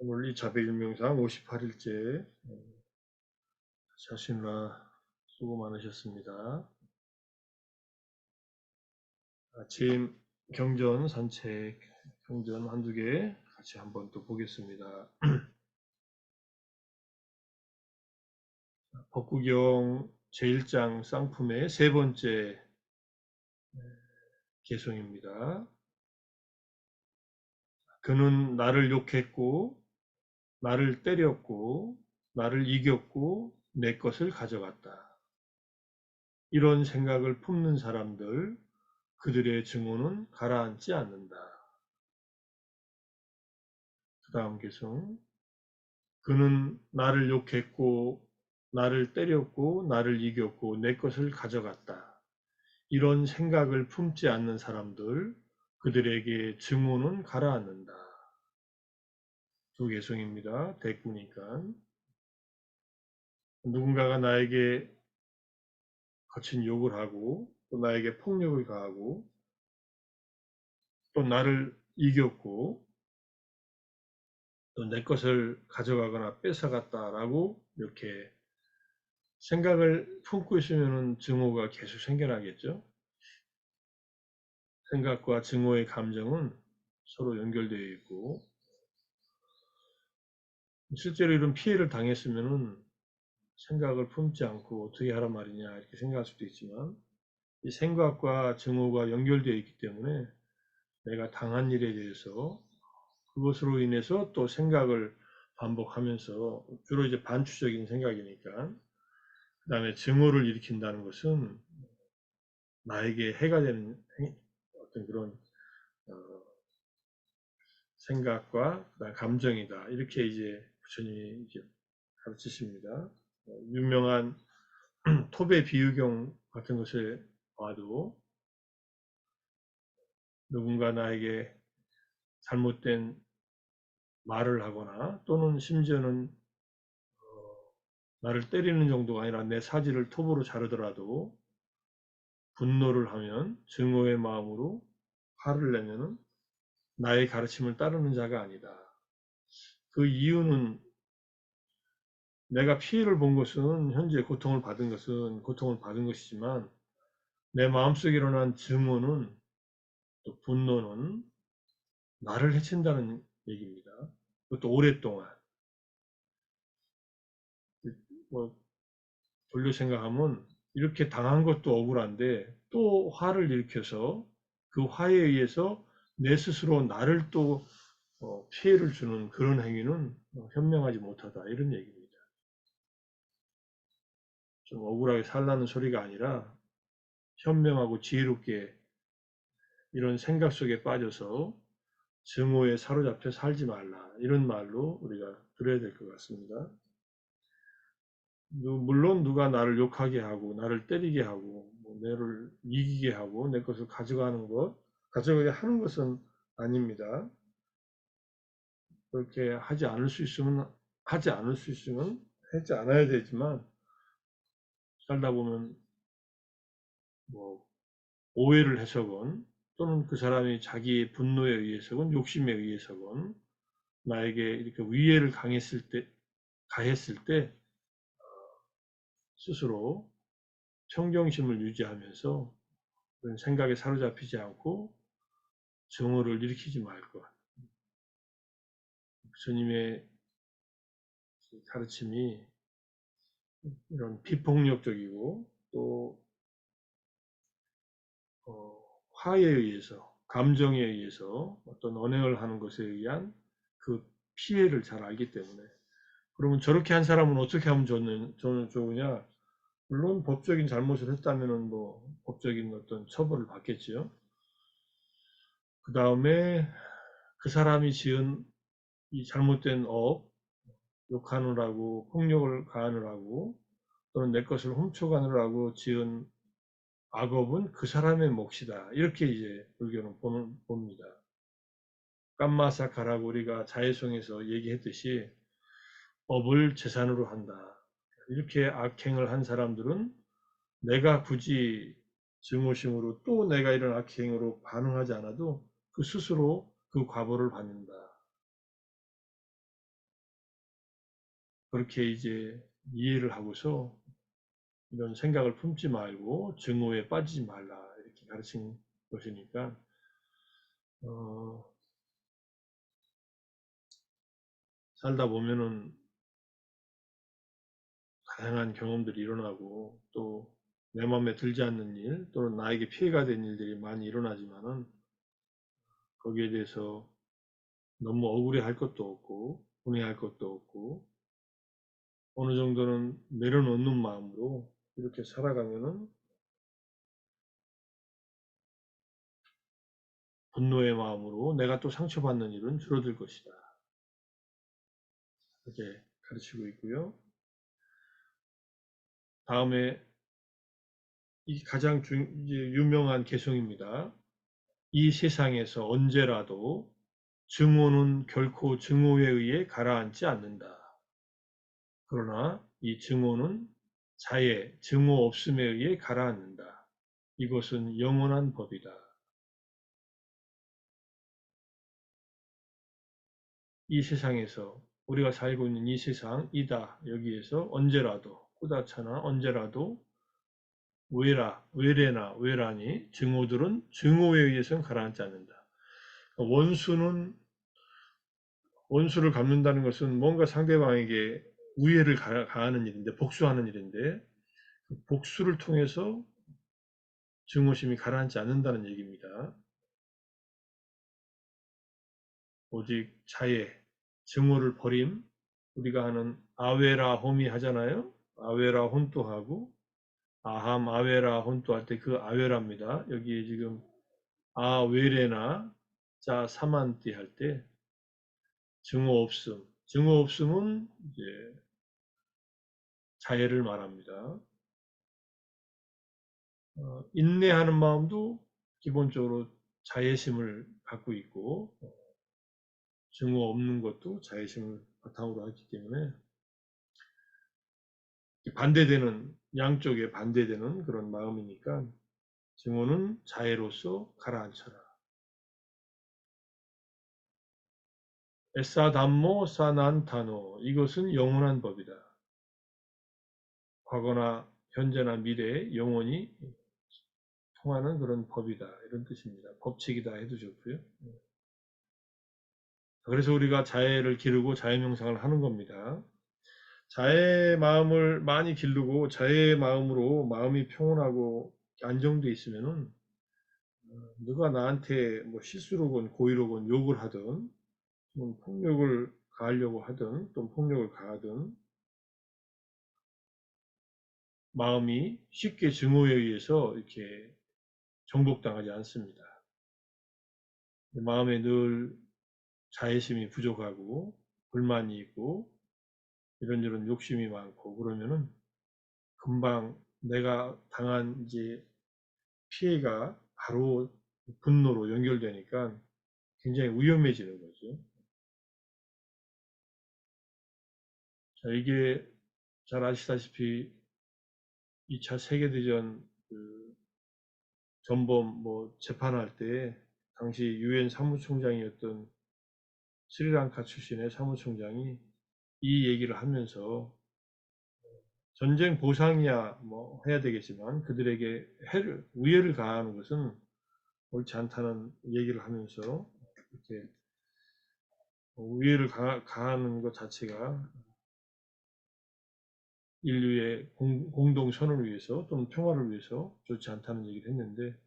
오늘 2차 백일명상 58일째 자신라 수고 많으셨습니다. 아침 경전 산책 경전 한두 개 같이 한번 또 보겠습니다. 법구경 제1장 쌍품의 세 번째 개송입니다. 그는 나를 욕했고 나를 때렸고 나를 이겼고 내 것을 가져갔다. 이런 생각을 품는 사람들, 그들의 증오는 가라앉지 않는다. 그 다음 개송. 그는 나를 욕했고 나를 때렸고 나를 이겼고 내 것을 가져갔다. 이런 생각을 품지 않는 사람들, 그들에게 증오는 가라앉는다. 두 개송입니다. 대꾸니까. 누군가가 나에게 거친 욕을 하고 또 나에게 폭력을 가하고 또 나를 이겼고 또 내 것을 가져가거나 뺏어갔다라고 이렇게 생각을 품고 있으면 증오가 계속 생겨나겠죠. 생각과 증오의 감정은 서로 연결되어 있고, 실제로 이런 피해를 당했으면 생각을 품지 않고 어떻게 하란 말이냐 이렇게 생각할 수도 있지만, 이 생각과 증오가 연결되어 있기 때문에 내가 당한 일에 대해서 그것으로 인해서 또 생각을 반복하면서, 주로 이제 반추적인 생각이니까, 그 다음에 증오를 일으킨다는 것은 나에게 해가 되는 어떤 그런 생각과 감정이다. 이렇게 이제 부처님이 이제 가르치십니다. 유명한 톱의 비유경 같은 것에 봐도 누군가 나에게 잘못된 말을 하거나 또는 심지어는 나를 때리는 정도가 아니라 내 사지를 톱으로 자르더라도 분노를 하면, 증오의 마음으로 화를 내면은 나의 가르침을 따르는 자가 아니다. 그 이유는 내가 피해를 본 것은, 현재 고통을 받은 것은 고통을 받은 것이지만 내 마음속에 일어난 증오는, 또 분노는 나를 해친다는 얘기입니다. 그것도 오랫동안. 뭐 돌려 생각하면 이렇게 당한 것도 억울한데 또 화를 일으켜서 그 화에 의해서 내 스스로 나를 또 피해를 주는 그런 행위는 현명하지 못하다, 이런 얘기입니다. 좀 억울하게 살라는 소리가 아니라 현명하고 지혜롭게 이런 생각 속에 빠져서 증오에 사로잡혀 살지 말라, 이런 말로 우리가 들어야 될 것 같습니다. 물론 누가 나를 욕하게 하고 나를 때리게 하고 나를 이기게 하고 내 것을 가져가게 하는 것은 아닙니다. 그렇게 하지 않을 수 있으면 하지 않아야 되지만, 살다 보면 뭐 오해를 해서건 또는 그 사람이 자기의 분노에 의해서건 욕심에 의해서건 나에게 이렇게 위해를 가했을 때 스스로 평정심을 유지하면서 그런 생각에 사로잡히지 않고 증오를 일으키지 말 것. 부처님의 가르침이 이런 비폭력적이고 또 화에 의해서, 감정에 의해서 어떤 언행을 하는 것에 의한 그 피해를 잘 알기 때문에, 그러면 저렇게 한 사람은 어떻게 하면 좋으냐? 물론 법적인 잘못을 했다면은 뭐 법적인 어떤 처벌을 받겠지요. 그 다음에 그 사람이 지은 이 잘못된 욕하느라고 폭력을 가하느라고 또는 내 것을 훔쳐가느라고 지은 악업은 그 사람의 몫이다. 이렇게 이제 불교는 봅니다. 깜마사카라고 우리가 자해송에서 얘기했듯이 업을 재산으로 한다. 이렇게 악행을 한 사람들은 내가 굳이 증오심으로 또 내가 이런 악행으로 반응하지 않아도 그 스스로 그 과보를 받는다. 그렇게 이제 이해를 하고서 이런 생각을 품지 말고 증오에 빠지지 말라 이렇게 가르친 것이니까 살다 보면은 다양한 경험들이 일어나고 또 내 마음에 들지 않는 일 또는 나에게 피해가 된 일들이 많이 일어나지만은 거기에 대해서 너무 억울해할 것도 없고 분해할 것도 없고 어느 정도는 내려놓는 마음으로 이렇게 살아가면은 분노의 마음으로 내가 또 상처받는 일은 줄어들 것이다. 이렇게 가르치고 있고요. 다음에 이 가장 유명한 개성입니다. 이 세상에서 언제라도 증오는 결코 증오에 의해 가라앉지 않는다. 그러나 이 증오는 자의 증오 없음에 의해 가라앉는다. 이것은 영원한 법이다. 이 세상에서 우리가 살고 있는 이 세상이다. 여기에서 언제라도 꾸다차나 언제라도 외래나 외라니 증오들은 증오에 의해서는 가라앉지 않는다. 원수를 갚는다는 것은 뭔가 상대방에게 우애를 가하는 일인데 복수하는 일인데 복수를 통해서 증오심이 가라앉지 않는다는 얘기입니다. 오직 자의 증오를 버림 우리가 하는 아웨라 홈이 하잖아요. 아웨라 혼또 하고 아함 아웨라 혼또 할 때 그 아웨라입니다. 여기에 지금 아웨레나 자 사만띠 할 때 증오 없음. 증오 없음은 이제 자애를 말합니다. 인내하는 마음도 기본적으로 자애심을 갖고 있고 증오 없는 것도 자애심을 바탕으로 하기 때문에 반대되는 양쪽에 반대되는 그런 마음이니까 증오는 자애로서 가라앉혀라. 에사담모 사난타노 이것은 영원한 법이다. 과거나 현재나 미래에 영원히 통하는 그런 법이다. 이런 뜻입니다. 법칙이다 해도 좋고요. 그래서 우리가 자애를 기르고 자애 명상을 하는 겁니다. 자애의 마음을 많이 기르고 자애의 마음으로 마음이 평온하고 안정돼 있으면은 누가 나한테 뭐 실수로건 고의로건 욕을 하든 폭력을 가하려고 하든 또 폭력을 가하든 마음이 쉽게 증오에 의해서 이렇게 정복당하지 않습니다. 마음에 늘 자애심이 부족하고 불만이 있고 이런 욕심이 많고 그러면은 금방 내가 당한 이제 피해가 바로 분노로 연결되니까 굉장히 위험해지는 거죠. 자, 이게 잘 아시다시피 2차 세계대전 그 전범 뭐 재판할 때 당시 유엔 사무총장이었던 스리랑카 출신의 사무총장이 이 얘기를 하면서 전쟁 보상이야 뭐 해야 되겠지만 그들에게 위해를 가하는 것은 옳지 않다는 얘기를 하면서 이렇게 위해를 가하는 것 자체가 인류의 공동 선을 위해서 또는 평화를 위해서 좋지 않다는 얘기를 했는데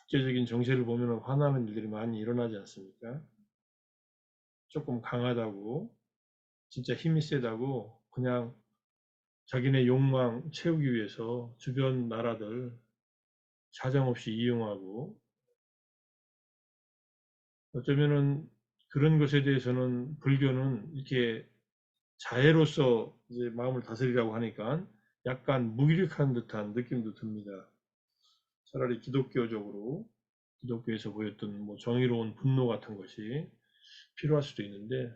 국제적인 정세를 보면 화나는 일들이 많이 일어나지 않습니까? 조금 강하다고 진짜 힘이 세다고 그냥 자기네 욕망 채우기 위해서 주변 나라들 사정없이 이용하고 어쩌면은 그런 것에 대해서는 불교는 이렇게 자애로서 이제 마음을 다스리라고 하니까 약간 무기력한 듯한 느낌도 듭니다. 차라리 기독교적으로 기독교에서 보였던 뭐 정의로운 분노 같은 것이 필요할 수도 있는데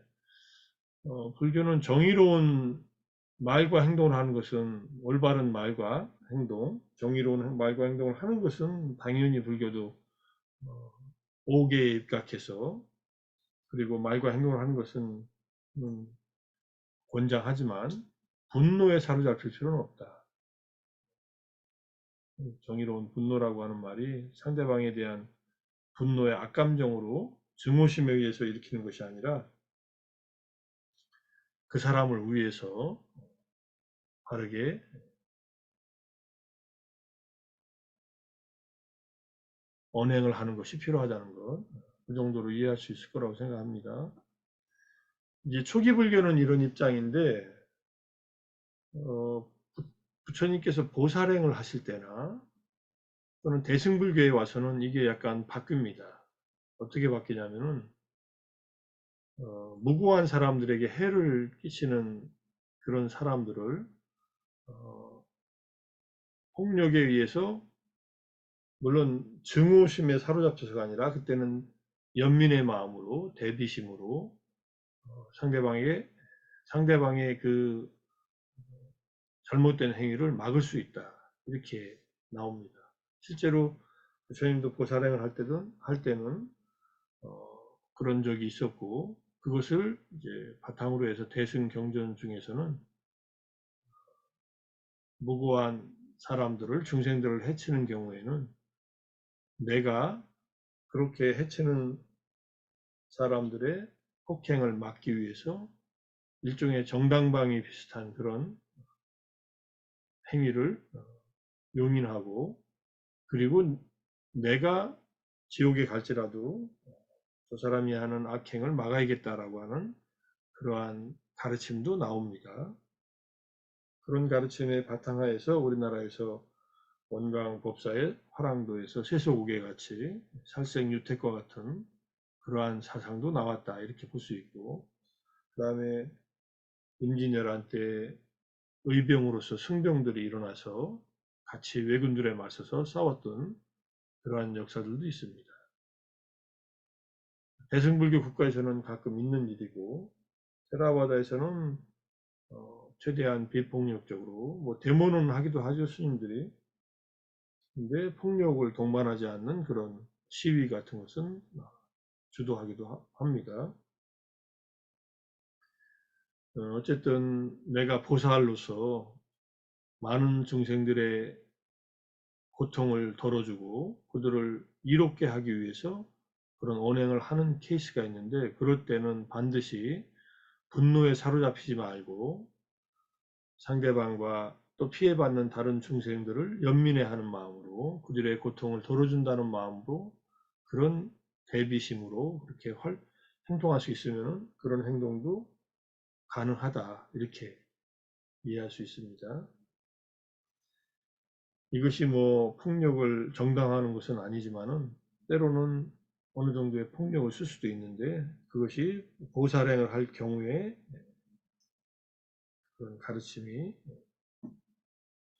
불교는 정의로운 말과 행동을 하는 것은 올바른 말과 행동, 정의로운 말과 행동을 하는 것은 당연히 불교도 옥에 입각해서 그리고 말과 행동을 하는 것은 권장하지만 분노에 사로잡힐 필요는 없다. 정의로운 분노라고 하는 말이 상대방에 대한 분노의 악감정으로 증오심에 의해서 일으키는 것이 아니라 그 사람을 위해서 바르게 언행을 하는 것이 필요하다는 것, 그 정도로 이해할 수 있을 거라고 생각합니다. 이제 초기 불교는 이런 입장인데 부처님께서 보살행을 하실 때나 또는 대승불교에 와서는 이게 약간 바뀝니다. 어떻게 바뀌냐면은 무고한 사람들에게 해를 끼치는 그런 사람들을 폭력에 의해서 물론 증오심에 사로잡혀서가 아니라 그때는 연민의 마음으로 대비심으로 상대방의 그 잘못된 행위를 막을 수 있다 이렇게 나옵니다. 실제로 부처님도 보살행을 할 때는 그런 적이 있었고 그것을 이제 바탕으로 해서 대승경전 중에서는 무고한 사람들을 중생들을 해치는 경우에는 내가 그렇게 해치는 사람들의 폭행을 막기 위해서 일종의 정당방위 비슷한 그런 행위를 용인하고 그리고 내가 지옥에 갈지라도 저 사람이 하는 악행을 막아야겠다라고 하는 그러한 가르침도 나옵니다. 그런 가르침의 바탕하에서 우리나라에서 원광 법사의 화랑도에서 세속오계 같이 살생유택과 같은 그러한 사상도 나왔다 이렇게 볼 수 있고 그 다음에 임진왜란 때 의병으로서 승병들이 일어나서 같이 왜군들에 맞서서 싸웠던 그러한 역사들도 있습니다. 대승불교 국가에서는 가끔 있는 일이고 테라와다에서는 최대한 비폭력적으로 뭐 데모는 하기도 하죠 스님들이. 근데 폭력을 동반하지 않는 그런 시위 같은 것은 주도하기도 합니다. 어쨌든 내가 보살로서 많은 중생들의 고통을 덜어주고 그들을 이롭게 하기 위해서 그런 언행을 하는 케이스가 있는데 그럴 때는 반드시 분노에 사로잡히지 말고 상대방과 또 피해받는 다른 중생들을 연민해하는 마음으로 그들의 고통을 덜어준다는 마음으로 그런 대비심으로 그렇게 행동할 수 있으면 그런 행동도 가능하다 이렇게 이해할 수 있습니다. 이것이 뭐 폭력을 정당화하는 것은 아니지만은 때로는 어느 정도의 폭력을 쓸 수도 있는데 그것이 보살행을 할 경우에 그런 가르침이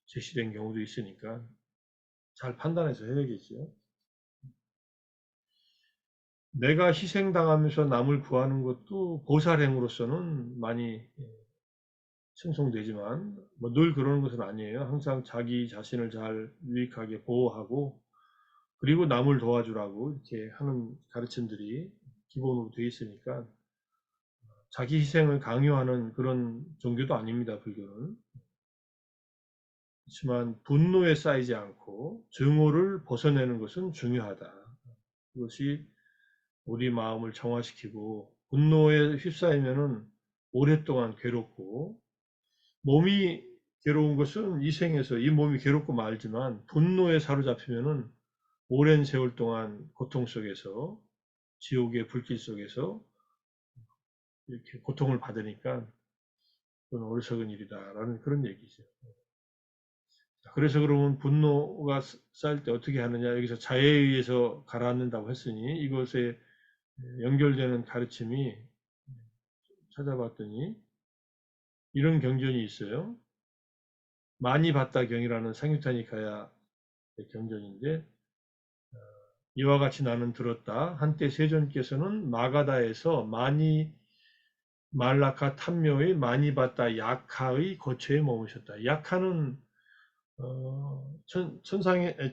제시된 경우도 있으니까 잘 판단해서 해야겠죠. 내가 희생당하면서 남을 구하는 것도 보살행으로서는 많이 칭송되지만 뭐 늘 그러는 것은 아니에요. 항상 자기 자신을 잘 유익하게 보호하고 그리고 남을 도와주라고 이렇게 하는 가르침들이 기본으로 되어 있으니까 자기 희생을 강요하는 그런 종교도 아닙니다. 불교는. 그렇지만 분노에 쌓이지 않고 증오를 벗어내는 것은 중요하다. 그것이 우리 마음을 정화시키고 분노에 휩싸이면은 오랫동안 괴롭고 몸이 괴로운 것은 이 생에서 이 몸이 괴롭고 말지만 분노에 사로잡히면은 오랜 세월 동안 고통 속에서 지옥의 불길 속에서 이렇게 고통을 받으니까 그건 어리석은 일이다라는 그런 얘기죠. 그래서 그러면 분노가 쌓일 때 어떻게 하느냐 여기서 자해에 의해서 가라앉는다고 했으니 이것에 연결되는 가르침이 찾아봤더니 이런 경전이 있어요. 많이 봤다 경이라는 상유타니카야 경전인데 이와 같이 나는 들었다. 한때 세존께서는 마가다에서 많이 말라카 탐묘의 많이 봤다 약하의 거처에 머무셨다. 약하는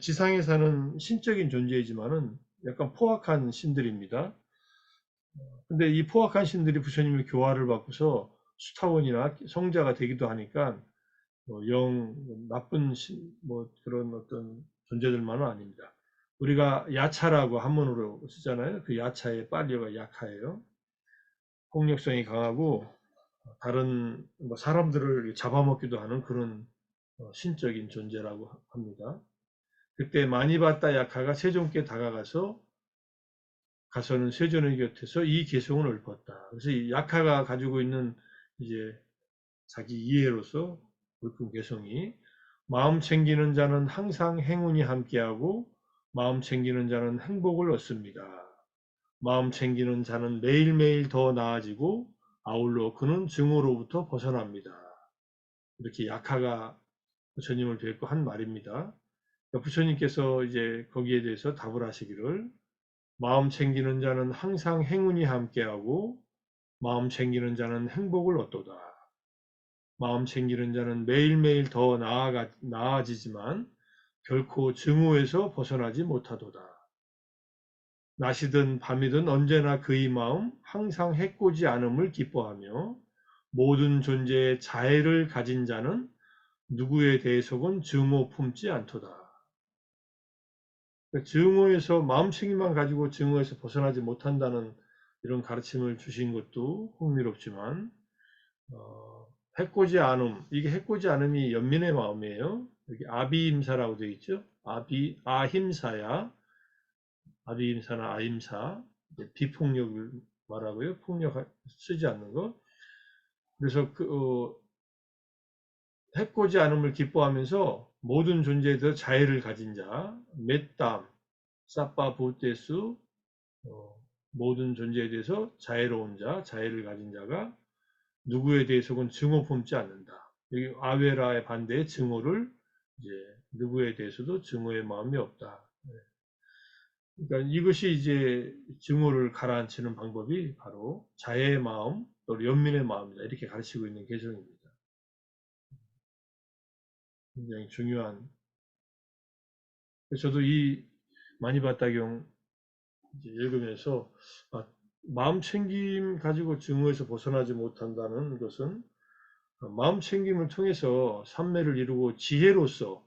지상에 사는 신적인 존재이지만은 약간 포악한 신들입니다. 근데 이 포악한 신들이 부처님의 교화를 받고서 수타원이나 성자가 되기도 하니까 나쁜 그런 어떤 존재들만은 아닙니다. 우리가 야차라고 한문으로 쓰잖아요. 그 야차의 빨리어가 약하예요. 폭력성이 강하고 다른 사람들을 잡아먹기도 하는 그런 신적인 존재라고 합니다. 그때 마니바타 약하가 세존께 가서는 세존의 곁에서 이 개성을 읊었다. 그래서 이 약하가 가지고 있는 이제 자기 이해로서 읊은 개성이 마음 챙기는 자는 항상 행운이 함께하고 마음 챙기는 자는 행복을 얻습니다. 마음 챙기는 자는 매일매일 더 나아지고 아울러 그는 증오로부터 벗어납니다. 이렇게 약하가 부처님을 뵙고 한 말입니다. 부처님께서 이제 거기에 대해서 답을 하시기를 마음 챙기는 자는 항상 행운이 함께하고 마음 챙기는 자는 행복을 얻도다. 마음 챙기는 자는 매일매일 더 나아지지만 결코 증오에서 벗어나지 못하도다. 낮이든 밤이든 언제나 그의 마음 항상 해코지 않음을 기뻐하며 모든 존재의 자애를 가진 자는 누구에 대해서건 증오 품지 않도다. 그러니까 증오에서 마음챙김만 가지고 증오에서 벗어나지 못한다는 이런 가르침을 주신 것도 흥미롭지만 해코지 않음, 이게 해코지 않음이 연민의 마음이에요. 여기 아비임사라고 되어 있죠. 아힘사야, 아비임사나 아임사, 비폭력을 말하고요. 폭력 쓰지 않는 것. 그래서 해코지 않음을 기뻐하면서 모든 존재에 대해서 자애를 가진 자, 맷담, 사빠 부테수, 모든 존재에 대해서 자애로운 자, 자애를 가진 자가 누구에 대해서는 증오 품지 않는다. 여기 아웨라의 반대에 증오를 이제 누구에 대해서도 증오의 마음이 없다. 그러니까 이것이 이제 증오를 가라앉히는 방법이 바로 자애의 마음, 또 연민의 마음이다. 이렇게 가르치고 있는 개성입니다. 굉장히 중요한. 저도 이 마니바타경 읽으면서 마음 챙김 가지고 증오에서 벗어나지 못한다는 것은 마음 챙김을 통해서 삼매를 이루고 지혜로서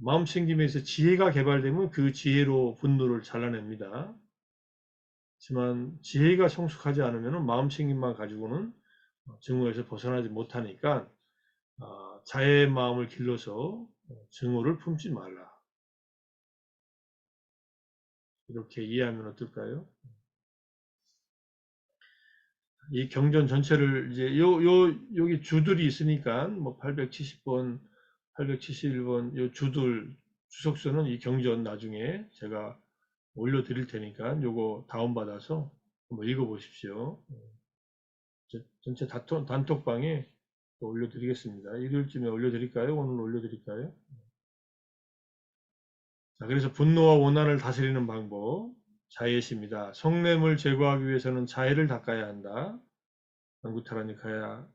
마음 챙김에서 지혜가 개발되면 그 지혜로 분노를 잘라냅니다. 하지만 지혜가 성숙하지 않으면 마음 챙김만 가지고는 증오에서 벗어나지 못하니까 자애의 마음을 길러서 증오를 품지 말라. 이렇게 이해하면 어떨까요? 이 경전 전체를 이제 여기 주들이 있으니까 뭐 870번, 871번 요 주들 주석서는 이 경전 나중에 제가 올려드릴 테니까 요거 다운받아서 한번 읽어보십시오. 전체 단톡방에 올려드리겠습니다. 일요일쯤에 올려드릴까요? 오늘 올려드릴까요? 자, 그래서 분노와 원한을 다스리는 방법 자예십니다. 성냄을 제거하기 위해서는 자예를 닦아야 한다. 안구타라니카야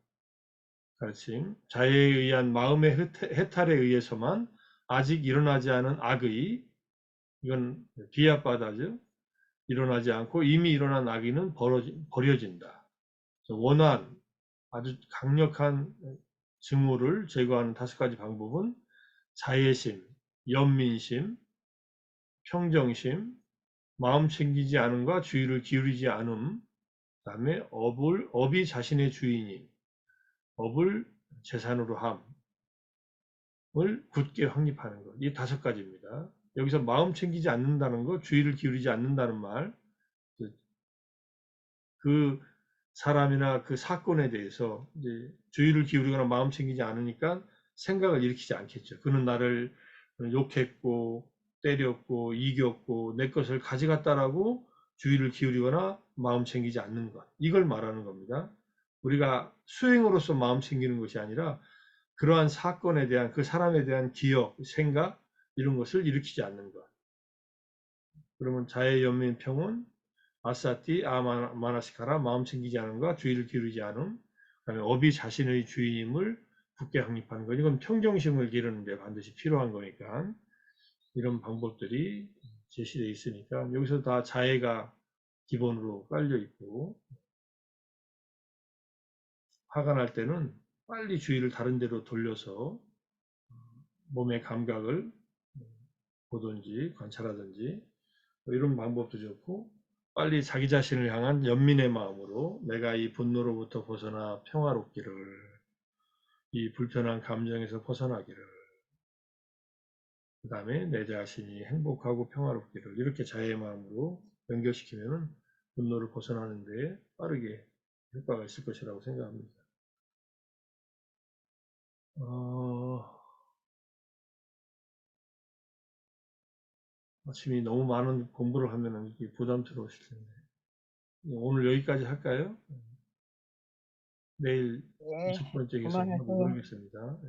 가르침. 자예에 의한 마음의 해탈에 의해서만 아직 일어나지 않은 악의, 이건 비합바다죠. 일어나지 않고 이미 일어난 악의는 버려진다. 원한, 아주 강력한 증오를 제거하는 5가지 방법은 자애심, 연민심, 평정심, 마음 챙기지 않음과 주의를 기울이지 않음, 그 다음에 업이 자신의 주인임, 업을 재산으로 함을 굳게 확립하는 것. 이 5가지입니다. 여기서 마음 챙기지 않는다는 것, 주의를 기울이지 않는다는 말, 그 사람이나 그 사건에 대해서 이제 주의를 기울이거나 마음 챙기지 않으니까 생각을 일으키지 않겠죠. 그는 나를 욕했고 때렸고 이겼고 내 것을 가져갔다라고 주의를 기울이거나 마음 챙기지 않는 것. 이걸 말하는 겁니다. 우리가 수행으로서 마음 챙기는 것이 아니라 그러한 사건에 대한 그 사람에 대한 기억, 생각 이런 것을 일으키지 않는 것. 그러면 자의 연민 평온 아사티 아마나시카라 마음 챙기지 않음과 주의를 기울이지 않음, 그다음에 업이 자신의 주인임을 굳게 확립하는 것. 이건 평정심을 기르는 데 반드시 필요한 거니까 이런 방법들이 제시되어 있으니까 여기서 다 자애가 기본으로 깔려 있고, 화가 날 때는 빨리 주의를 다른 데로 돌려서 몸의 감각을 보든지 관찰하든지 이런 방법도 좋고, 빨리 자기 자신을 향한 연민의 마음으로 내가 이 분노로부터 벗어나 평화롭기를, 이 불편한 감정에서 벗어나기를, 그 다음에 내 자신이 행복하고 평화롭기를, 이렇게 자애의 마음으로 연결시키면은 분노를 벗어나는 데 빠르게 효과가 있을 것이라고 생각합니다. 아침이 너무 많은 공부를 하면 이게 부담스러우실 텐데. 오늘 여기까지 할까요? 내일 예, 20번째 계속 그만하세요. 하도록 하겠습니다.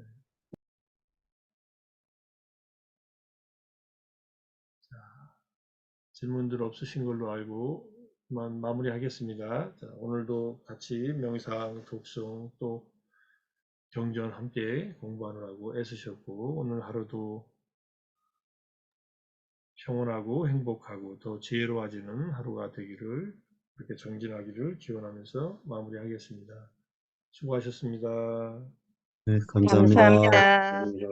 자, 질문들 없으신 걸로 알고 그만 마무리하겠습니다. 자, 오늘도 같이 명상, 독송, 또 경전 함께 공부하느라고 애쓰셨고, 오늘 하루도 평온하고 행복하고 더 지혜로워지는 하루가 되기를, 그렇게 정진하기를 기원하면서 마무리하겠습니다. 수고하셨습니다. 네, 감사합니다. 감사합니다.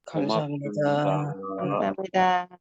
고맙습니다. 감사합니다.